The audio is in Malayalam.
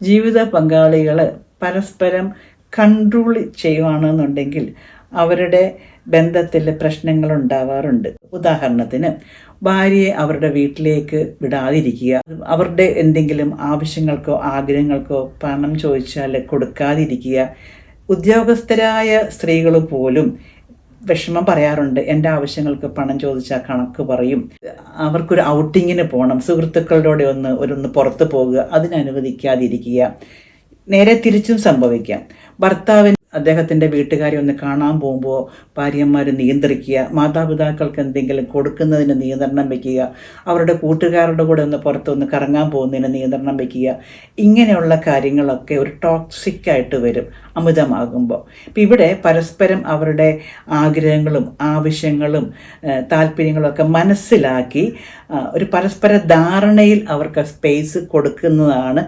ജീവിത പങ്കാളികൾ പരസ്പരം കൺട്രോൾ ചെയ്യുകയാണെന്നുണ്ടെങ്കിൽ അവരുടെ ബന്ധത്തിൽ പ്രശ്നങ്ങൾ ഉണ്ടാവാറുണ്ട്. ഉദാഹരണത്തിന് ഭാര്യയെ അവരുടെ വീട്ടിലേക്ക് വിടാതിരിക്കുക, അവരുടെ എന്തെങ്കിലും ആവശ്യങ്ങൾക്കോ ആഗ്രഹങ്ങൾക്കോ പണം ചോദിച്ചാൽ കൊടുക്കാതിരിക്കുക. ഉദ്യോഗസ്ഥരായ സ്ത്രീകൾ പോലും വിഷമം പറയാറുണ്ട്. എൻ്റെ ആവശ്യങ്ങൾക്ക് പണം ചോദിച്ചാൽ കണക്ക് പറയും. അവർക്കൊരു ഔട്ടിങ്ങിന് പോകണം, സുഹൃത്തുക്കളുടെ ഒന്ന് പുറത്ത് പോകുക, അതിനനുവദിക്കാതിരിക്കുക. നേരെ തിരിച്ചും സംഭവിക്കാം. ഭർത്താവിന് അദ്ദേഹത്തിൻ്റെ വീട്ടുകാരെ ഒന്ന് കാണാൻ പോകുമ്പോൾ ഭാര്യമാർ നിയന്ത്രിക്കുക, മാതാപിതാക്കൾക്ക് എന്തെങ്കിലും കൊടുക്കുന്നതിന് നിയന്ത്രണം വയ്ക്കുക, അവരുടെ കൂട്ടുകാരുടെ കൂടെ പുറത്തൊന്ന് കറങ്ങാൻ പോകുന്നതിന് നിയന്ത്രണം വയ്ക്കുക. ഇങ്ങനെയുള്ള കാര്യങ്ങളൊക്കെ ഒരു ടോക്സിക്കായിട്ട് വരും അമിതമാകുമ്പോൾ. ഇപ്പം ഇവിടെ പരസ്പരം അവരുടെ ആഗ്രഹങ്ങളും ആവശ്യങ്ങളും താല്പര്യങ്ങളും ഒക്കെ മനസ്സിലാക്കി ഒരു പരസ്പര ധാരണയിൽ അവർക്ക് സ്പേസ് കൊടുക്കുന്നതാണ്